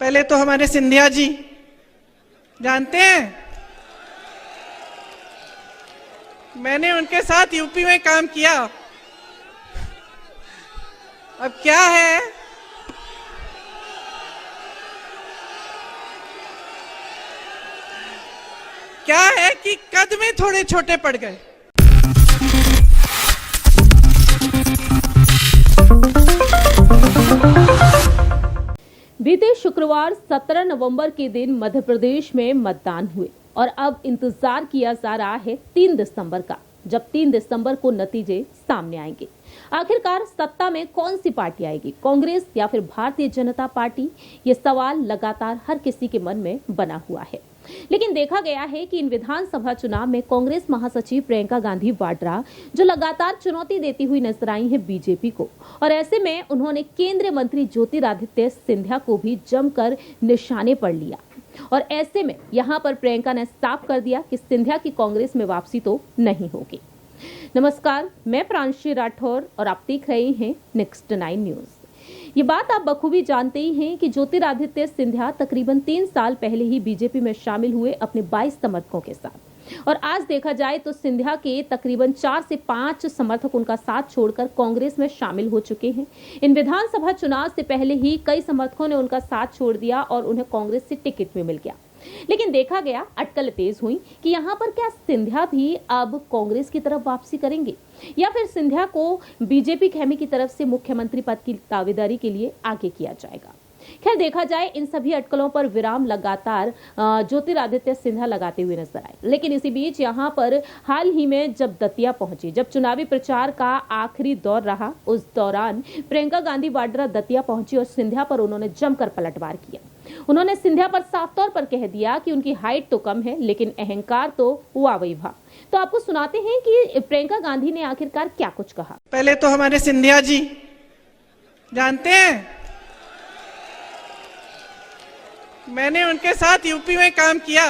पहले तो हमारे सिंधिया जी जानते हैं, मैंने उनके साथ यूपी में काम किया। अब क्या है कि कद में थोड़े छोटे पड़ गए। बीते शुक्रवार 17 नवंबर के दिन मध्य प्रदेश में मतदान हुए और अब इंतजार किया जा रहा है 3 दिसंबर का, जब 3 दिसंबर को नतीजे सामने आएंगे। आखिरकार सत्ता में कौन सी पार्टी आएगी, कांग्रेस या फिर भारतीय जनता पार्टी? ये सवाल लगातार हर किसी के मन में बना हुआ है। लेकिन देखा गया है कि इन विधानसभा चुनाव में कांग्रेस महासचिव प्रियंका गांधी वाड्रा जो लगातार चुनौती देती हुई नजर आई है बीजेपी को, और ऐसे में उन्होंने केंद्रीय मंत्री ज्योतिरादित्य सिंधिया को भी जमकर निशाने पर लिया। और ऐसे में यहां पर प्रियंका ने साफ कर दिया कि सिंधिया की कांग्रेस में वापसी तो नहीं होगी। नमस्कार, मैं प्रांशी राठौर और आप देख रहे हैं नेक्स्ट 9 न्यूज। ये बात आप बखूबी जानते ही हैं कि ज्योतिरादित्य सिंधिया तकरीबन 3 साल पहले ही बीजेपी में शामिल हुए अपने 22 समर्थकों के साथ, और आज देखा जाए तो सिंधिया के तकरीबन 4 से 5 समर्थक उनका साथ छोड़कर कांग्रेस में शामिल हो चुके हैं। इन विधानसभा चुनाव से पहले ही कई समर्थकों ने उनका साथ छोड़ दिया और उन्हें कांग्रेस से टिकट भी मिल गया। लेकिन देखा गया, अटकल तेज हुई कि यहाँ पर क्या सिंधिया भी अब कांग्रेस की तरफ वापसी करेंगे या फिर सिंधिया को बीजेपी खेमे की तरफ से मुख्यमंत्री पद की दावेदारी के लिए आगे किया जाएगा। खैर, देखा जाए इन सभी अटकलों पर विराम लगातार ज्योतिरादित्य सिंधिया लगाते हुए नजर आए। लेकिन इसी बीच यहाँ पर हाल ही में जब दतिया पहुंची, जब चुनावी प्रचार का आखिरी दौर रहा, उस दौरान प्रियंका गांधी वाड्रा दतिया पहुंची और सिंधिया पर उन्होंने जमकर पलटवार किया। उन्होंने सिंधिया पर साफ तौर पर कह दिया कि उनकी हाइट तो कम है लेकिन अहंकार तो वाह वही वाह। तो आपको सुनाते हैं कि प्रियंका गांधी ने आखिरकार क्या कुछ कहा। पहले तो हमारे सिंधिया जी जानते हैं, मैंने उनके साथ यूपी में काम किया।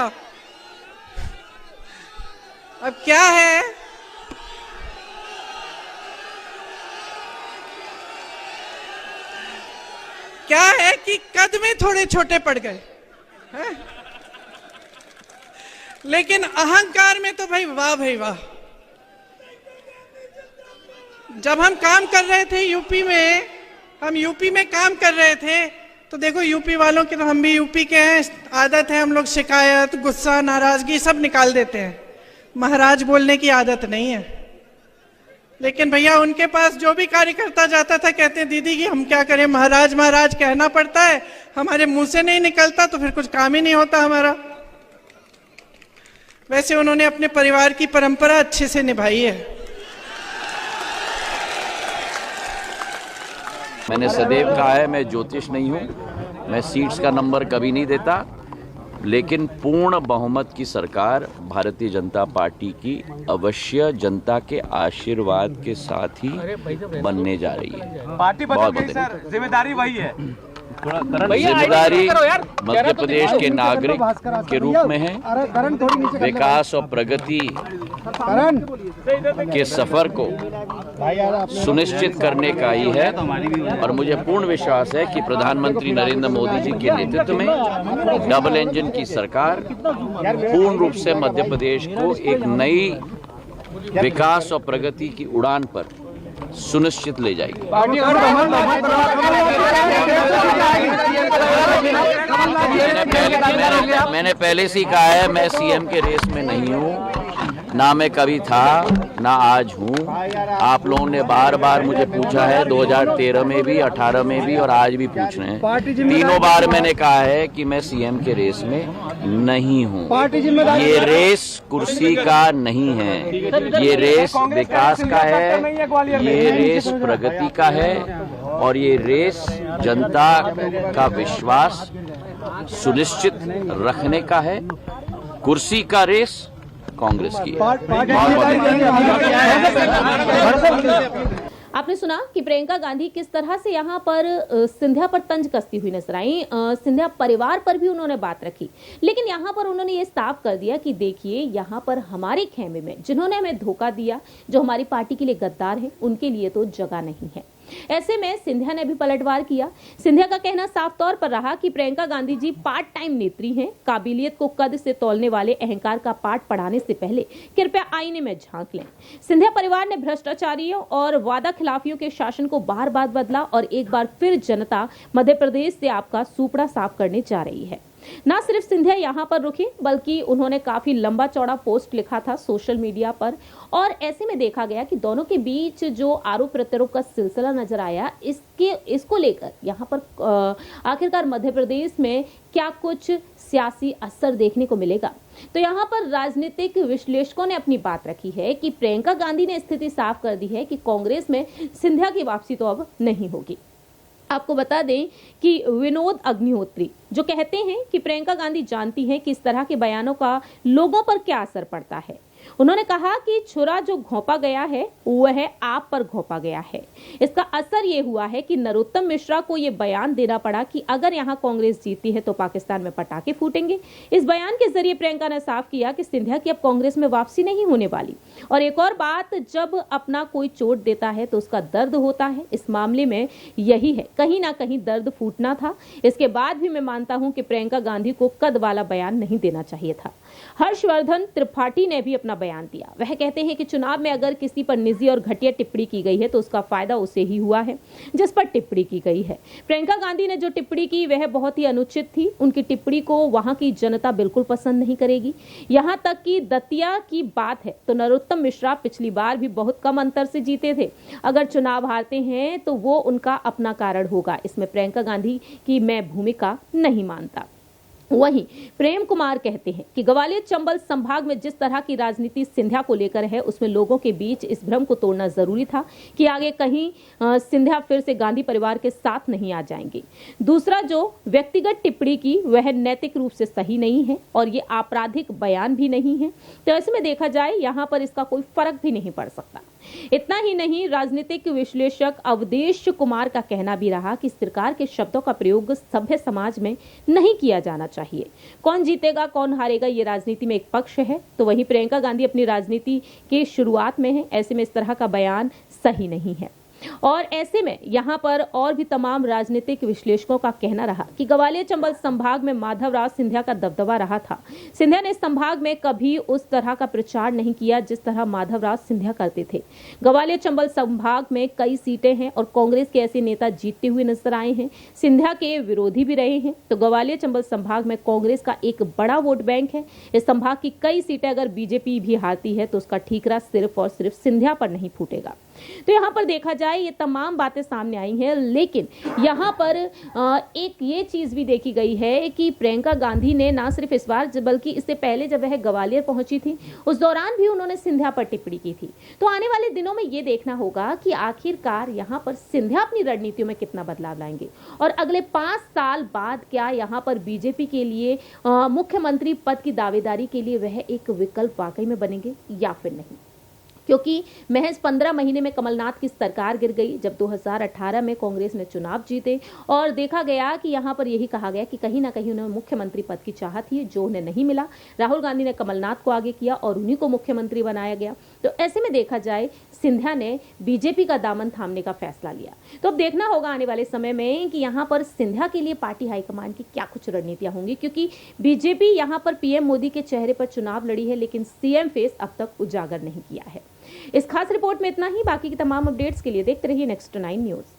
अब क्या है कि कद में थोड़े छोटे पड़ गए हैं? लेकिन अहंकार में तो भाई वाह। जब हम काम कर रहे थे यूपी में काम कर रहे थे तो देखो, यूपी वालों की तो हम भी यूपी के हैं, आदत है हम लोग शिकायत, गुस्सा, नाराजगी सब निकाल देते हैं। महाराज बोलने की आदत नहीं है। लेकिन भैया उनके पास जो भी कार्यकर्ता जाता था कहते हैं दीदी कि हम क्या करें, महाराज महाराज कहना पड़ता है, हमारे मुंह से नहीं निकलता तो फिर कुछ काम ही नहीं होता हमारा। वैसे उन्होंने अपने परिवार की परंपरा अच्छे से निभाई है। मैंने सदैव कहा है, मैं ज्योतिष नहीं हूँ, मैं सीट्स का नंबर कभी नहीं देता, लेकिन पूर्ण बहुमत की सरकार भारतीय जनता पार्टी की अवश्य जनता के आशीर्वाद के साथ ही बनने जा रही है। पार्टी बदल सर, जिम्मेदारी वही है। जिम्मेदारी मध्य प्रदेश के नागरिक के रूप में है। विकास और प्रगति के सफर को सुनिश्चित करने का ही है, और मुझे पूर्ण विश्वास है कि प्रधानमंत्री नरेंद्र मोदी जी के नेतृत्व में डबल इंजन की सरकार पूर्ण रूप से मध्य प्रदेश को एक नई विकास और प्रगति की उड़ान पर सुनिश्चित ले जाएगी। मैंने पहले से ही कहा है, मैं सीएम के रेस में नहीं हूँ, ना मैं कभी था ना आज हूँ। आप लोगों ने बार बार मुझे पूछा है, 2013 में भी, 18 में भी और आज भी पूछ रहे हैं। तीनों बार मैंने कहा है कि मैं सीएम के रेस में नहीं हूँ। ये रेस कुर्सी का नहीं है, ये रेस विकास का है, ये रेस प्रगति का है, और ये रेस जनता का विश्वास सुनिश्चित रखने का है। कुर्सी का रेस कांग्रेस की है। आपने सुना कि प्रियंका गांधी किस तरह से यहाँ पर सिंधिया पर तंज कसती हुई नजर आई। सिंधिया परिवार पर भी उन्होंने बात रखी, लेकिन यहाँ पर उन्होंने ये साफ कर दिया कि देखिए, यहाँ पर हमारे खेमे में जिन्होंने हमें धोखा दिया, जो हमारी पार्टी के लिए गद्दार है, उनके लिए तो जगह नहीं है। ऐसे में सिंधिया ने भी पलटवार किया। सिंधिया का कहना साफ तौर पर रहा कि प्रियंका गांधी जी पार्ट टाइम नेत्री हैं। काबिलियत को कद से तौलने वाले अहंकार का पाठ पढ़ाने से पहले कृपया आईने में झांक लें। सिंधिया परिवार ने भ्रष्टाचारियों और वादा खिलाफियों के शासन को बार बार बदला और एक बार फिर जनता मध्य प्रदेश से आपका सूपड़ा साफ करने जा रही है। ना सिर्फ सिंधिया यहाँ पर रुके बल्कि उन्होंने काफी लंबा चौड़ा पोस्ट लिखा था सोशल मीडिया पर, और ऐसे में देखा गया कि दोनों के बीच जो आरोप प्रत्यारोप का सिलसिला नजर आया, इसको लेकर यहाँ पर आखिरकार मध्य प्रदेश में क्या कुछ सियासी असर देखने को मिलेगा। तो यहाँ पर राजनीतिक विश्लेषकों ने अपनी बात रखी है कि प्रियंका गांधी ने स्थिति साफ कर दी है कि कांग्रेस में सिंधिया की वापसी तो अब नहीं होगी। आपको बता दें कि विनोद अग्निहोत्री जो कहते हैं कि प्रियंका गांधी जानती हैं कि इस तरह के बयानों का लोगों पर क्या असर पड़ता है। उन्होंने कहा कि छुरा जो घोंपा गया है वह आप पर घोंपा गया है। इसका असर यह हुआ है कि नरोत्तम मिश्रा को यह बयान देना पड़ा कि अगर यहां कांग्रेस जीती है तो पाकिस्तान में पटाखे फूटेंगे। इस बयान के जरिए प्रियंका ने साफ किया कि सिंधिया की अब कांग्रेस में वापसी नहीं होने वाली। और एक और बात, जब अपना कोई चोट देता है तो उसका दर्द होता है। इस मामले में यही है, कहीं ना कहीं दर्द फूटना था। इसके बाद भी मैं मानता हूं कि प्रियंका गांधी को कद वाला बयान नहीं देना चाहिए था। हर्षवर्धन त्रिपाठी ने भी अपना बयान दिया। वह कहते हैं कि चुनाव में अगर किसी पर निजी और घटिया टिप्पणी की गई है तो उसका फायदा उसे ही हुआ है जिस पर टिप्पणी की गई है। प्रियंका गांधी ने जो टिप्पणी की वह बहुत ही अनुचित थी। उनकी टिप्पणी को वहां की जनता बिल्कुल पसंद नहीं करेगी। यहां तक कि दतिया की बात है तो नरोत्तम मिश्रा पिछली बार भी बहुत कम अंतर से जीते थे। अगर चुनाव हारते हैं तो वो उनका अपना कारण होगा। इसमें प्रियंका गांधी की मैं भूमिका नहीं मानता। वहीं प्रेम कुमार कहते हैं कि ग्वालियर चंबल संभाग में जिस तरह की राजनीति सिंधिया को लेकर है उसमें लोगों के बीच इस भ्रम को तोड़ना जरूरी था कि आगे कहीं सिंधिया फिर से गांधी परिवार के साथ नहीं आ जाएंगे। दूसरा, जो व्यक्तिगत टिप्पणी की वह नैतिक रूप से सही नहीं है और ये आपराधिक बयान भी नहीं है। तो ऐसे में देखा जाए यहाँ पर इसका कोई फर्क भी नहीं पड़ सकता। इतना ही नहीं, राजनीतिक विश्लेषक अवधेश कुमार का कहना भी रहा कि सरकार के शब्दों का प्रयोग सभ्य समाज में नहीं किया जाना चाहिए। कौन जीतेगा कौन हारेगा ये राजनीति में एक पक्ष है, तो वहीं प्रियंका गांधी अपनी राजनीति के शुरुआत में है। ऐसे में इस तरह का बयान सही नहीं है। और ऐसे में यहाँ पर और भी तमाम राजनीतिक विश्लेषकों का कहना रहा कि ग्वालियर चंबल संभाग में माधवराव सिंधिया का दबदबा रहा था। सिंधिया ने इस संभाग में कभी उस तरह का प्रचार नहीं किया जिस तरह माधवराव सिंधिया करते थे। ग्वालियर चंबल संभाग में कई सीटें हैं और कांग्रेस के ऐसे नेता जीतते हुए नजर आए हैं, सिंधिया के विरोधी भी रहे हैं। तो ग्वालियर चंबल संभाग में कांग्रेस का एक बड़ा वोट बैंक है। इस संभाग की कई सीटें अगर बीजेपी भी हारती है तो उसका ठीकरा सिर्फ और सिर्फ सिंधिया पर नहीं फूटेगा। तो यहाँ पर देखा जाए ये तमाम बातें सामने आई हैं, लेकिन यहाँ पर एक ये चीज भी देखी गई है कि प्रियंका गांधी ने ना सिर्फ इस बार बल्कि इससे पहले जब वह ग्वालियर पहुंची थी उस दौरान भी उन्होंने सिंधिया पर टिप्पणी की थी। तो आने वाले दिनों में ये देखना होगा कि आखिरकार यहाँ पर सिंधिया अपनी रणनीतियों में कितना बदलाव लाएंगे और अगले 5 साल बाद क्या यहाँ पर बीजेपी के लिए मुख्यमंत्री पद की दावेदारी के लिए वह एक विकल्प वाकई में बनेंगे या फिर नहीं। क्योंकि महज 15 महीने में कमलनाथ की सरकार गिर गई जब 2018 में कांग्रेस ने चुनाव जीते और देखा गया कि यहाँ पर यही कहा गया कि कहीं ना कहीं उन्हें मुख्यमंत्री पद की चाहत थी जो उन्हें नहीं मिला। राहुल गांधी ने कमलनाथ को आगे किया और उन्हीं को मुख्यमंत्री बनाया गया। तो ऐसे में देखा जाए सिंधिया ने बीजेपी का दामन थामने का फैसला लिया। तो अब देखना होगा आने वाले समय में कि यहाँ पर सिंधिया के लिए पार्टी हाईकमान की क्या कुछ रणनीतियां होंगी, क्योंकि बीजेपी यहाँ पर पीएम मोदी के चेहरे पर चुनाव लड़ी है लेकिन सीएम फेस अब तक उजागर नहीं किया है। इस खास रिपोर्ट में इतना ही। बाकी की तमाम अपडेट्स के लिए देखते रहिए नेक्स्ट 9 न्यूज।